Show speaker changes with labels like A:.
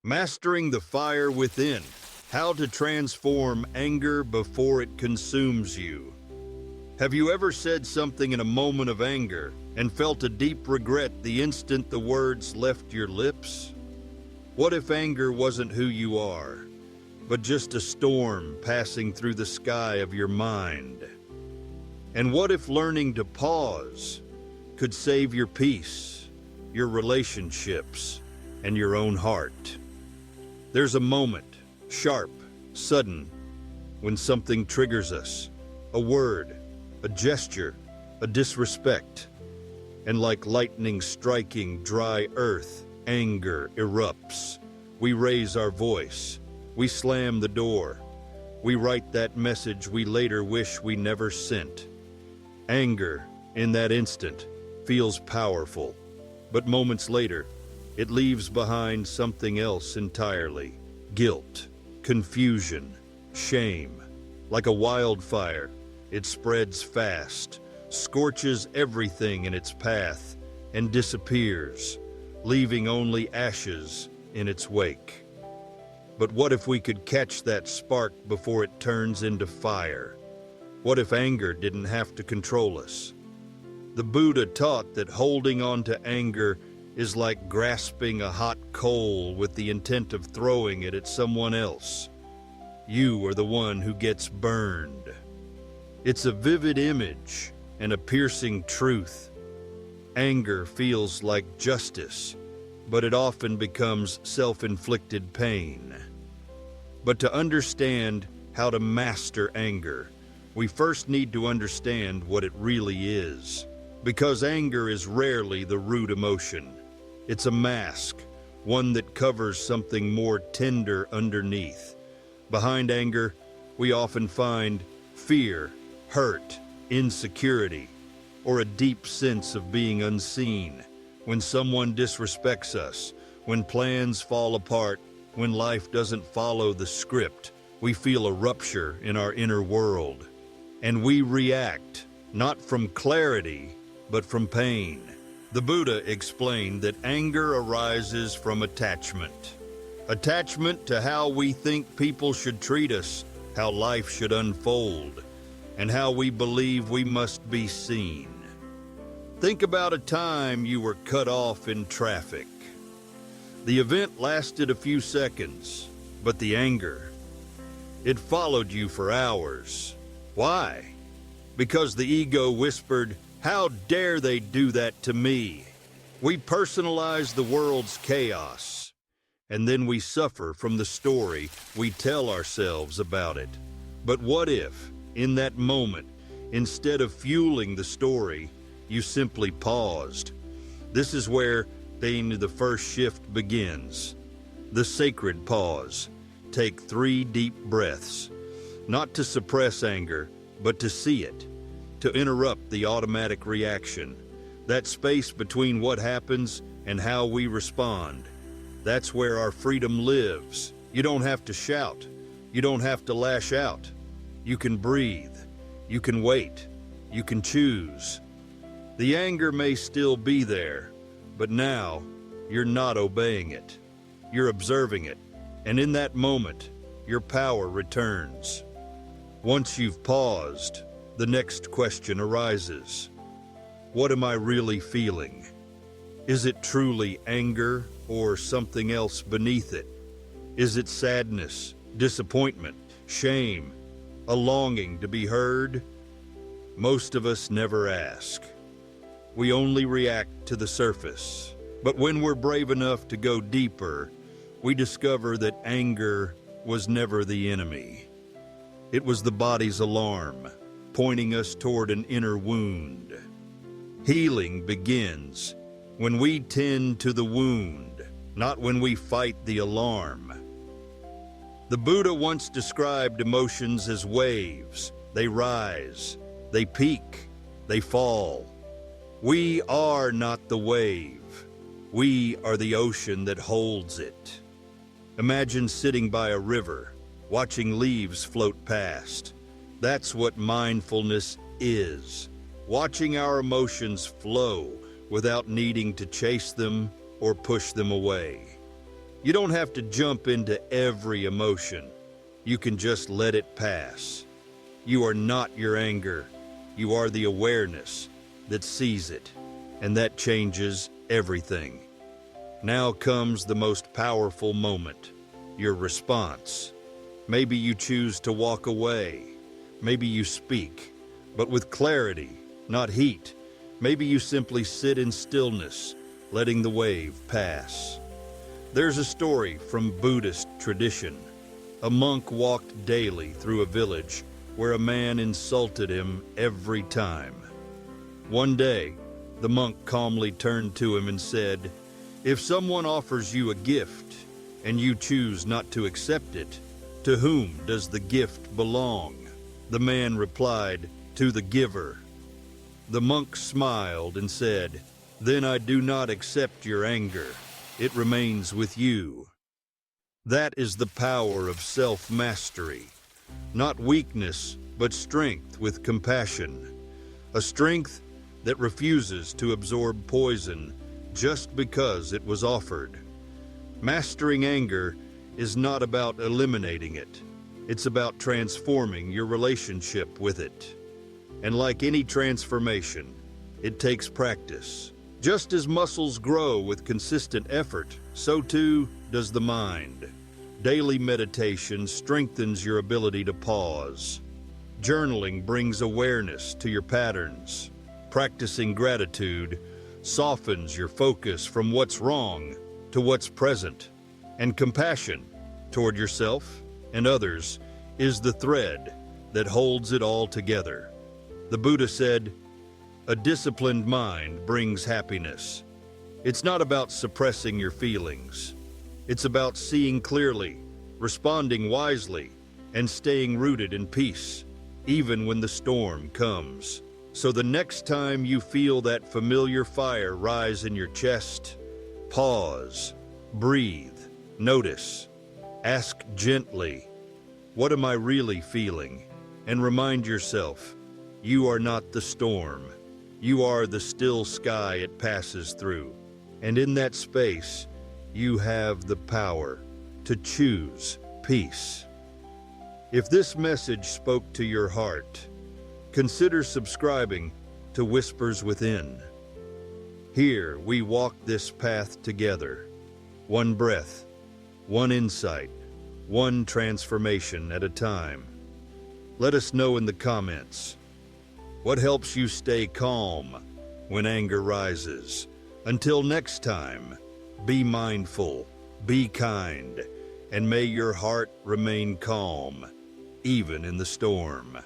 A: Mastering the fire within. How to transform anger before it consumes you. Have you ever said something in a moment of anger and felt a deep regret the instant the words left your lips? What if anger wasn't who you are, but just a storm passing through the sky of your mind? And what if learning to pause could save your peace, your relationships, and your own heart? There's a moment, sharp, sudden, when something triggers us. A word, a gesture, a disrespect. And like lightning striking dry earth, anger erupts. We raise our voice. We slam the door. We write that message we later wish we never sent. Anger, in that instant, feels powerful. But moments later, it leaves behind something else entirely. Guilt, confusion, shame. Like a wildfire, it spreads fast, scorches everything in its path, and disappears, leaving only ashes in its wake. But what if we could catch that spark before it turns into fire? What if anger didn't have to control us? The Buddha taught that holding on to anger is like grasping a hot coal with the intent of throwing it at someone else. You are the one who gets burned. It's a vivid image and a piercing truth. Anger feels like justice, but it often becomes self-inflicted pain. But to understand how to master anger, we first need to understand what it really is. Because anger is rarely the root emotion. It's a mask, one that covers something more tender underneath. Behind anger, we often find fear, hurt, insecurity, or a deep sense of being unseen. When someone disrespects us, when plans fall apart, when life doesn't follow the script, we feel a rupture in our inner world. And we react, not from clarity, but from pain. The Buddha explained that anger arises from attachment. Attachment to how we think people should treat us, how life should unfold, and how we believe we must be seen. Think about a time you were cut off in traffic. The event lasted a few seconds, but the anger, it followed you for hours. Why? Because the ego whispered, "How dare they do that to me?" We personalize the world's chaos, and then we suffer from the story we tell ourselves about it. But what if, in that moment, instead of fueling the story, you simply paused? This is where the first shift begins. The sacred pause. Take 3 deep breaths, not to suppress anger, but to see it. To interrupt the automatic reaction, that space between what happens and how we respond. That's where our freedom lives. You don't have to shout. You don't have to lash out. You can breathe. You can wait. You can choose. The anger may still be there, but now you're not obeying it. You're observing it, and in that moment, your power returns. Once you've paused, the next question arises. What am I really feeling? Is it truly anger or something else beneath it? Is it sadness, disappointment, shame, a longing to be heard? Most of us never ask. We only react to the surface. But when we're brave enough to go deeper, we discover that anger was never the enemy. It was the body's alarm, pointing us toward an inner wound. Healing begins when we tend to the wound, not when we fight the alarm. The Buddha once described emotions as waves. They rise, they peak, they fall. We are not the wave. We are the ocean that holds it. Imagine sitting by a river, watching leaves float past. That's what mindfulness is. Watching our emotions flow without needing to chase them or push them away. You don't have to jump into every emotion. You can just let it pass. You are not your anger. You are the awareness that sees it, and that changes everything. Now comes the most powerful moment, your response. Maybe you choose to walk away. Maybe you speak, but with clarity, not heat. Maybe you simply sit in stillness, letting the wave pass. There's a story from Buddhist tradition. A monk walked daily through a village where a man insulted him every time. One day, the monk calmly turned to him and said, "If someone offers you a gift and you choose not to accept it, to whom does the gift belong?" The man replied, "To the giver." The monk smiled and said, "Then I do not accept your anger. It remains with you." That is the power of self-mastery. Not weakness, but strength with compassion. A strength that refuses to absorb poison just because it was offered. Mastering anger is not about eliminating it. It's about transforming your relationship with it. And like any transformation, it takes practice. Just as muscles grow with consistent effort, so too does the mind. Daily meditation strengthens your ability to pause. Journaling brings awareness to your patterns. Practicing gratitude softens your focus from what's wrong to what's present. And compassion toward yourself and others is the thread that holds it all together. The Buddha said, "A disciplined mind brings happiness." It's not about suppressing your feelings. It's about seeing clearly, responding wisely, and staying rooted in peace, even when the storm comes. So the next time you feel that familiar fire rise in your chest, pause, breathe, notice, ask gently, "What am I really feeling?" And remind yourself, you are not the storm. You are the still sky it passes through. And in that space, you have the power to choose peace. If this message spoke to your heart, consider subscribing to Whispers Within. Here we walk this path together, one breath, one insight, one transformation at a time. Let us know in the comments, what helps you stay calm when anger rises? Until next time, be mindful, be kind, and may your heart remain calm, even in the storm.